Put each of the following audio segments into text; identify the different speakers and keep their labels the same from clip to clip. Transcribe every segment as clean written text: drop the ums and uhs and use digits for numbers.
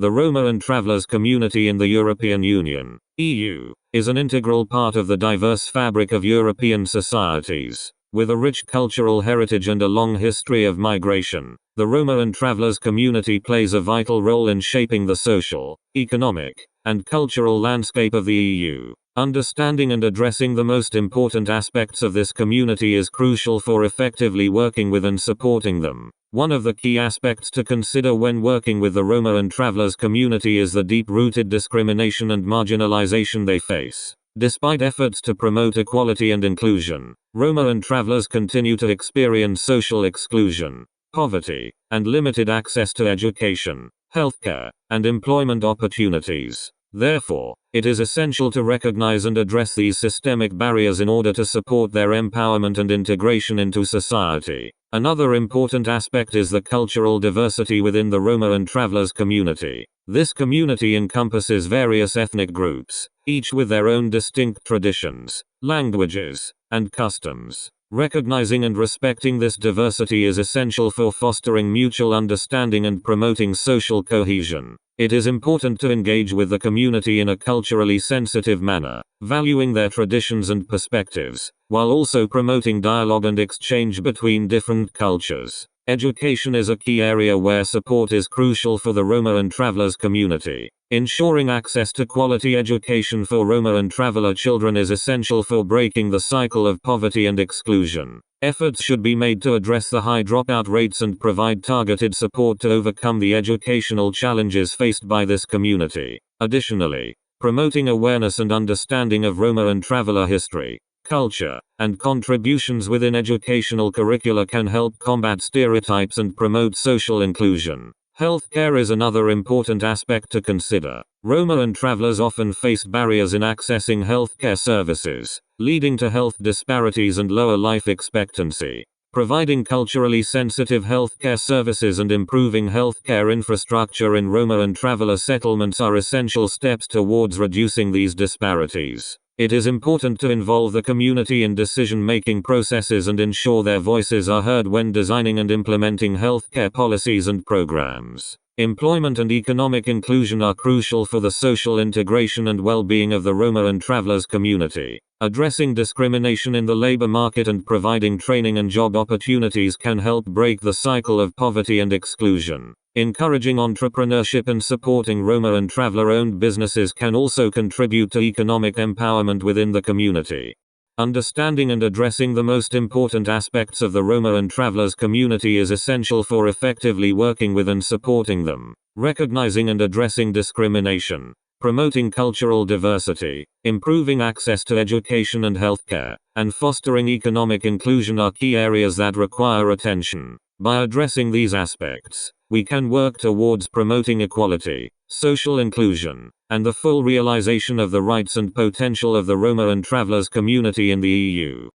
Speaker 1: The Roma and Travelers community in the European Union, EU, is an integral part of the diverse fabric of European societies. With a rich cultural heritage and a long history of migration, the Roma and Travelers community plays a vital role in shaping the social, economic, and cultural landscape of the EU. Understanding and addressing the most important aspects of this community is crucial for effectively working with and supporting them. One of the key aspects to consider when working with the Roma and Travelers community is the deep-rooted discrimination and marginalization they face. Despite efforts to promote equality and inclusion, Roma and Travelers continue to experience social exclusion, poverty, and limited access to education, healthcare, and employment opportunities. Therefore, it is essential to recognize and address these systemic barriers in order to support their empowerment and integration into society. Another important aspect is the cultural diversity within the Roma and Travelers community. This community encompasses various ethnic groups, each with their own distinct traditions, languages, and customs. Recognizing and respecting this diversity is essential for fostering mutual understanding and promoting social cohesion. It is important to engage with the community in a culturally sensitive manner, valuing their traditions and perspectives, while also promoting dialogue and exchange between different cultures. Education is a key area where support is crucial for the Roma and Travelers community. Ensuring access to quality education for Roma and Traveler children is essential for breaking the cycle of poverty and exclusion. Efforts should be made to address the high dropout rates and provide targeted support to overcome the educational challenges faced by this community. Additionally, promoting awareness and understanding of Roma and Traveler history, culture, and contributions within educational curricula can help combat stereotypes and promote social inclusion. Healthcare is another important aspect to consider. Roma and Travelers often face barriers in accessing healthcare services, leading to health disparities and lower life expectancy. Providing culturally sensitive healthcare services and improving healthcare infrastructure in Roma and Traveler settlements are essential steps towards reducing these disparities. It is important to involve the community in decision-making processes and ensure their voices are heard when designing and implementing healthcare policies and programs. Employment and economic inclusion are crucial for the social integration and well-being of the Roma and Travelers community. Addressing discrimination in the labor market and providing training and job opportunities can help break the cycle of poverty and exclusion. Encouraging entrepreneurship and supporting Roma and Traveler-owned businesses can also contribute to economic empowerment within the community. Understanding and addressing the most important aspects of the Roma and Travelers community is essential for effectively working with and supporting them. Recognizing and addressing discrimination, promoting cultural diversity, improving access to education and healthcare, and fostering economic inclusion are key areas that require attention. By addressing these aspects, we can work towards promoting equality, social inclusion, and the full realization of the rights and potential of the Roma and Travelers community in the EU.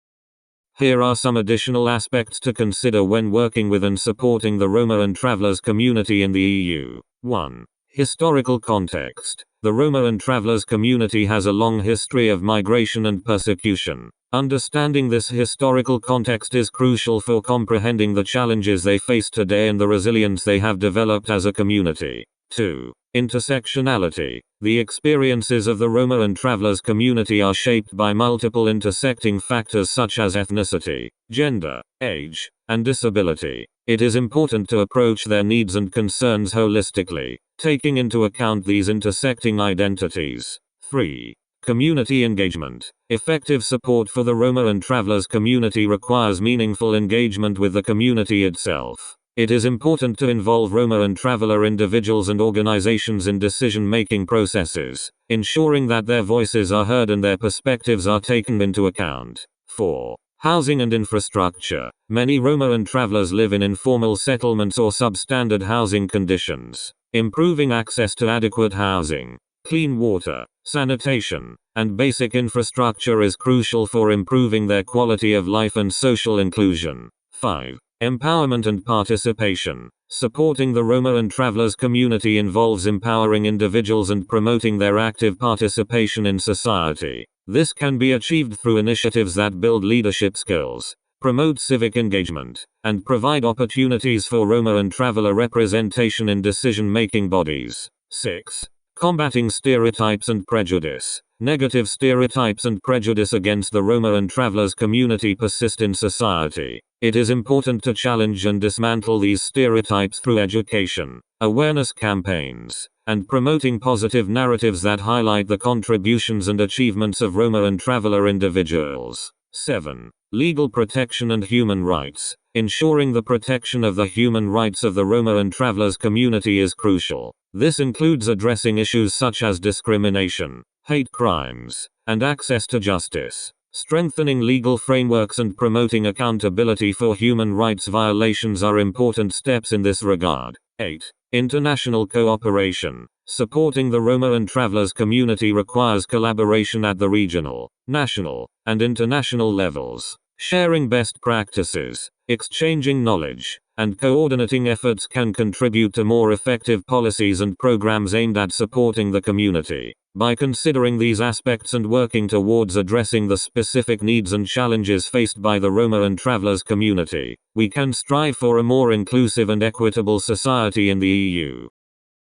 Speaker 1: Here are some additional aspects to consider when working with and supporting the Roma and Travelers community in the EU. 1. Historical context. The Roma and Travelers community has a long history of migration and persecution. Understanding this historical context is crucial for comprehending the challenges they face today and the resilience they have developed as a community. 2. Intersectionality. The experiences of the Roma and Travelers community are shaped by multiple intersecting factors such as ethnicity, gender, age, and disability. It is important to approach their needs and concerns holistically, taking into account these intersecting identities. 3. Community engagement. Effective support for the Roma and Travelers community requires meaningful engagement with the community itself. It is important to involve Roma and Traveler individuals and organizations in decision-making processes, ensuring that their voices are heard and their perspectives are taken into account. 4. Housing and infrastructure. Many Roma and Travelers live in informal settlements or substandard housing conditions. Improving access to adequate housing, clean water, sanitation, and basic infrastructure is crucial for improving their quality of life and social inclusion. 5. Empowerment and participation. Supporting the Roma and Travelers community involves empowering individuals and promoting their active participation in society. This can be achieved through initiatives that build leadership skills, promote civic engagement, and provide opportunities for Roma and Traveler representation in decision-making bodies. 6. Combating stereotypes and prejudice. Negative stereotypes and prejudice against the Roma and travelers community persist in society. It is important to challenge and dismantle these stereotypes through education, awareness campaigns, and promoting positive narratives that highlight the contributions and achievements of Roma and traveler individuals. 7. Legal protection and human rights. Ensuring the protection of the human rights of the Roma and travelers community is crucial. This includes addressing issues such as discrimination, hate crimes, and access to justice. Strengthening legal frameworks and promoting accountability for human rights violations are important steps in this regard. 8. International cooperation. Supporting the Roma and travelers community requires collaboration at the regional, national, and international levels. Sharing best practices, exchanging knowledge, and coordinating efforts can contribute to more effective policies and programs aimed at supporting the community. By considering these aspects and working towards addressing the specific needs and challenges faced by the Roma and travelers community, we can strive for a more inclusive and equitable society in the EU.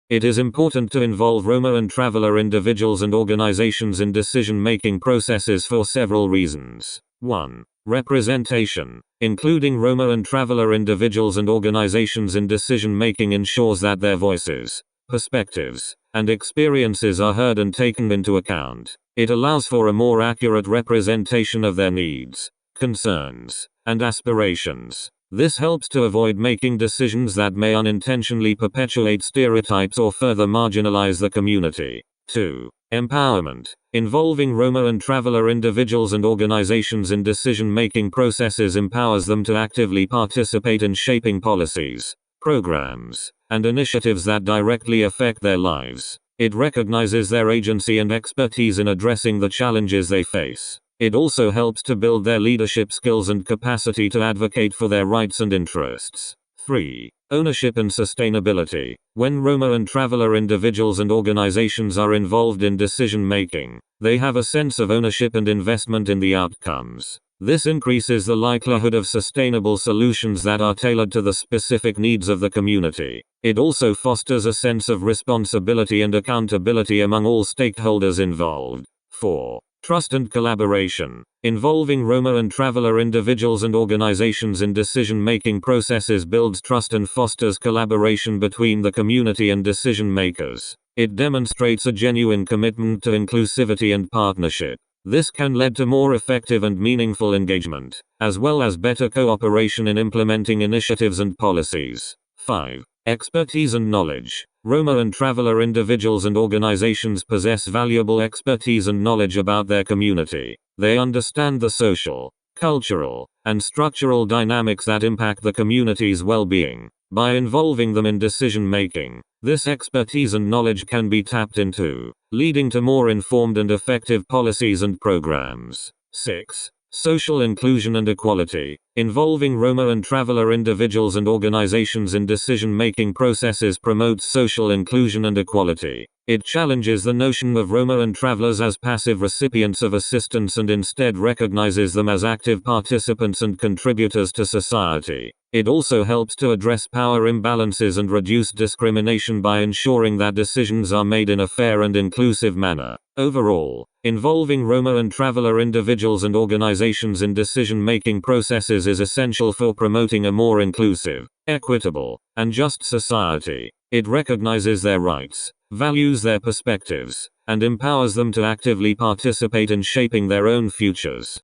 Speaker 1: It is important to involve Roma and traveler individuals and organizations in decision-making processes for several reasons. 1. Representation. Including Roma and traveler individuals and organizations in decision-making ensures that their voices, perspectives, and experiences are heard and taken into account. It allows for a more accurate representation of their needs, concerns, and aspirations. This helps to avoid making decisions that may unintentionally perpetuate stereotypes or further marginalize the community. 2. Empowerment. Involving Roma and traveler individuals and organizations in decision-making processes empowers them to actively participate in shaping policies, programs, and initiatives that directly affect their lives. It recognizes their agency and expertise in addressing the challenges they face. It also helps to build their leadership skills and capacity to advocate for their rights and interests. 3. Ownership and sustainability. When Roma and traveler individuals and organizations are involved in decision-making, they have a sense of ownership and investment in the outcomes. This increases the likelihood of sustainable solutions that are tailored to the specific needs of the community. It also fosters a sense of responsibility and accountability among all stakeholders involved. 4. Trust and collaboration. Involving Roma and traveler individuals and organizations in decision-making processes builds trust and fosters collaboration between the community and decision makers. It demonstrates a genuine commitment to inclusivity and partnership. This can lead to more effective and meaningful engagement, as well as better cooperation in implementing initiatives and policies. 5. Expertise and knowledge. Roma and traveler individuals and organizations possess valuable expertise and knowledge about their community. They understand the social, cultural, and structural dynamics that impact the community's well-being. By involving them in decision-making, this expertise and knowledge can be tapped into, leading to more informed and effective policies and programs. 6. Social inclusion and equality. Involving Roma and traveler individuals and organizations in decision-making processes promotes social inclusion and equality. It challenges the notion of Roma and travelers as passive recipients of assistance and instead recognizes them as active participants and contributors to society. It also helps to address power imbalances and reduce discrimination by ensuring that decisions are made in a fair and inclusive manner. Overall, involving Roma and traveler individuals and organizations in decision-making processes is essential for promoting a more inclusive, equitable, and just society. It recognizes their rights, values their perspectives, and empowers them to actively participate in shaping their own futures.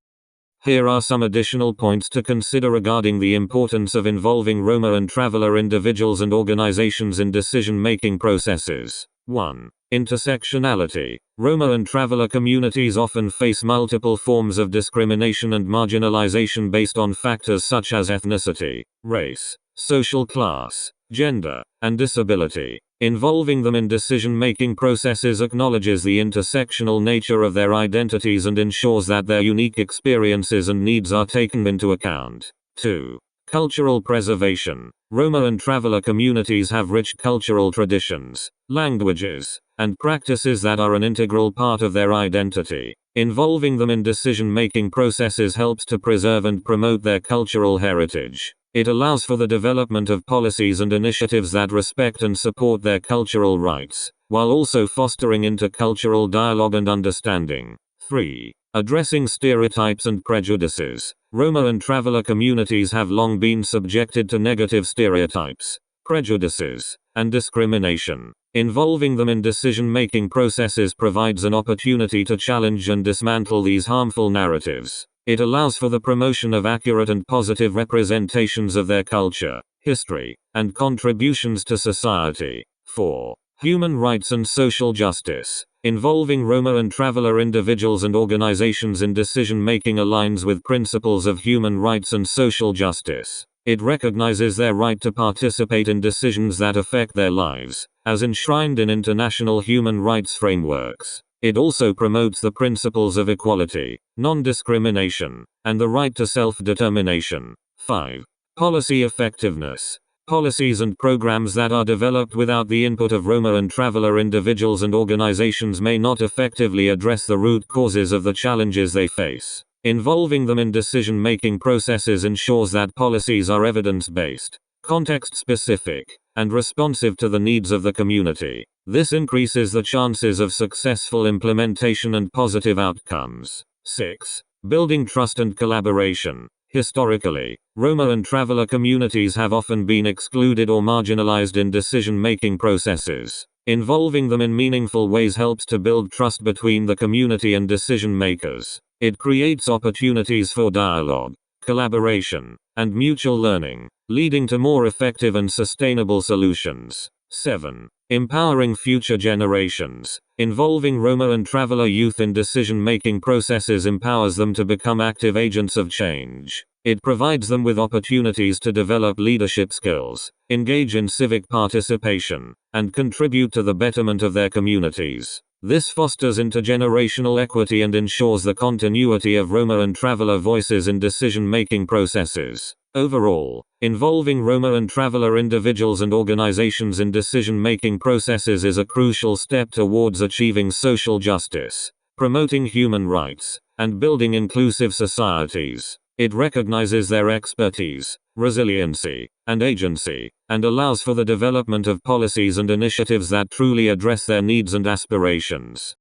Speaker 1: Here are some additional points to consider regarding the importance of involving Roma and traveler individuals and organizations in decision-making processes. 1. Intersectionality. Roma and traveler communities often face multiple forms of discrimination and marginalization based on factors such as ethnicity, race, social class, gender, and disability. Involving them in decision-making processes acknowledges the intersectional nature of their identities and ensures that their unique experiences and needs are taken into account. 2. Cultural preservation. Roma and traveler communities have rich cultural traditions, languages, and practices that are an integral part of their identity. Involving them in decision-making processes helps to preserve and promote their cultural heritage. It allows for the development of policies and initiatives that respect and support their cultural rights, while also fostering intercultural dialogue and understanding. 3. Addressing stereotypes and prejudices. Roma and traveler communities have long been subjected to negative stereotypes, prejudices, and discrimination. Involving them in decision-making processes provides an opportunity to challenge and dismantle these harmful narratives. It allows for the promotion of accurate and positive representations of their culture, history, and contributions to society. 4. Human rights and social justice. Involving Roma and traveler individuals and organizations in decision-making aligns with principles of human rights and social justice. It recognizes their right to participate in decisions that affect their lives, as enshrined in international human rights frameworks. It also promotes the principles of equality, non-discrimination, and the right to self-determination. 5. Policy effectiveness. Policies and programs that are developed without the input of Roma and traveler individuals and organizations may not effectively address the root causes of the challenges they face. Involving them in decision-making processes ensures that policies are evidence-based, context-specific, and responsive to the needs of the community. This increases the chances of successful implementation and positive outcomes. 6. Building trust and collaboration. Historically, Roma and traveler communities have often been excluded or marginalized in decision-making processes. Involving them in meaningful ways helps to build trust between the community and decision-makers. It creates opportunities for dialogue, collaboration, and mutual learning, leading to more effective and sustainable solutions. 7. Empowering future generations. Involving Roma and traveler youth in decision-making processes empowers them to become active agents of change. It provides them with opportunities to develop leadership skills, engage in civic participation, and contribute to the betterment of their communities. This fosters intergenerational equity and ensures the continuity of Roma and traveler voices in decision-making processes. Overall, involving Roma and traveler individuals and organizations in decision-making processes is a crucial step towards achieving social justice, promoting human rights, and building inclusive societies. It recognizes their expertise, resiliency, and agency, and allows for the development of policies and initiatives that truly address their needs and aspirations.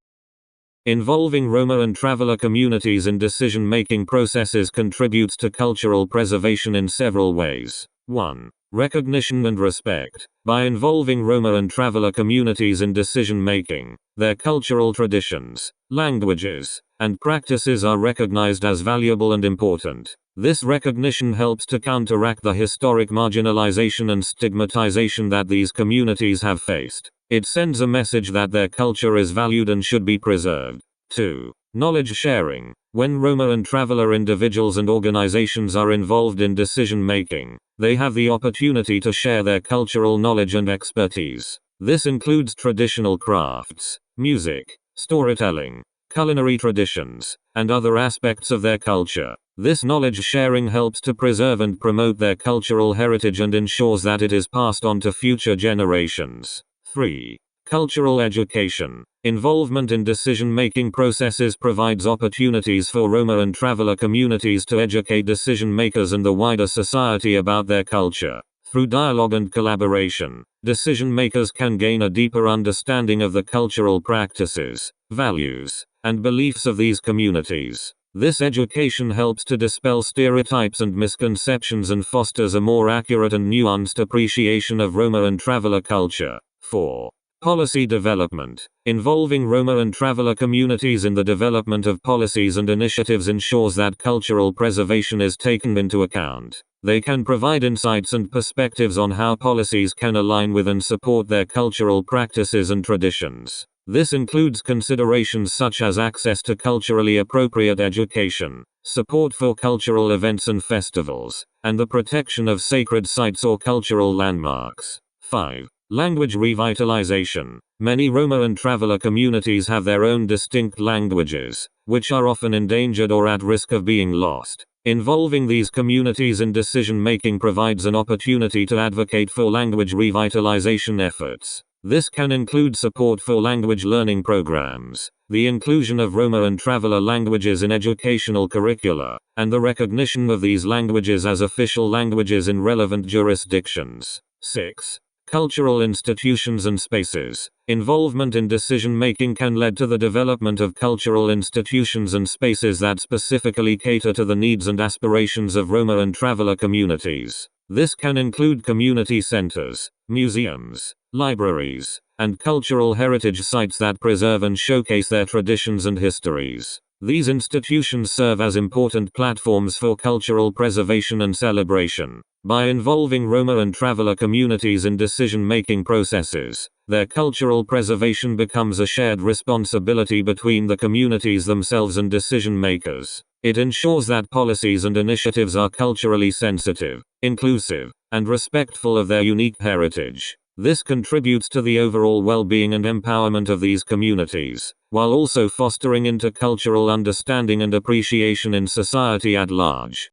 Speaker 1: Involving Roma and traveler communities in decision-making processes contributes to cultural preservation in several ways. 1. Recognition and respect. By involving Roma and traveler communities in decision-making, their cultural traditions, languages, and practices are recognized as valuable and important. This recognition helps to counteract the historic marginalization and stigmatization that these communities have faced. It sends a message that their culture is valued and should be preserved. 2. Knowledge sharing. When Roma and traveler individuals and organizations are involved in decision-making, they have the opportunity to share their cultural knowledge and expertise. This includes traditional crafts, music, storytelling, culinary traditions, and other aspects of their culture. This knowledge sharing helps to preserve and promote their cultural heritage and ensures that it is passed on to future generations. 3. Cultural education. Involvement in decision-making processes provides opportunities for Roma and traveler communities to educate decision-makers and the wider society about their culture. Through dialogue and collaboration, decision-makers can gain a deeper understanding of the cultural practices, values, and beliefs of these communities. This education helps to dispel stereotypes and misconceptions and fosters a more accurate and nuanced appreciation of Roma and traveler culture. 4. Policy development. Involving Roma and traveler communities in the development of policies and initiatives ensures that cultural preservation is taken into account. They can provide insights and perspectives on how policies can align with and support their cultural practices and traditions. This includes considerations such as access to culturally appropriate education, support for cultural events and festivals, and the protection of sacred sites or cultural landmarks. 5. Language revitalization. Many Roma and traveler communities have their own distinct languages, which are often endangered or at risk of being lost. Involving these communities in decision-making provides an opportunity to advocate for language revitalization efforts. This can include support for language learning programs, the inclusion of Roma and traveler languages in educational curricula, and the recognition of these languages as official languages in relevant jurisdictions. 6. Cultural institutions and spaces. Involvement in decision-making can lead to the development of cultural institutions and spaces that specifically cater to the needs and aspirations of Roma and traveler communities. This can include community centers, museums, libraries, and cultural heritage sites that preserve and showcase their traditions and histories. These institutions serve as important platforms for cultural preservation and celebration. By involving Roma and traveler communities in decision-making processes, their cultural preservation becomes a shared responsibility between the communities themselves and decision-makers. It ensures that policies and initiatives are culturally sensitive, inclusive, and respectful of their unique heritage. This contributes to the overall well-being and empowerment of these communities, while also fostering intercultural understanding and appreciation in society at large.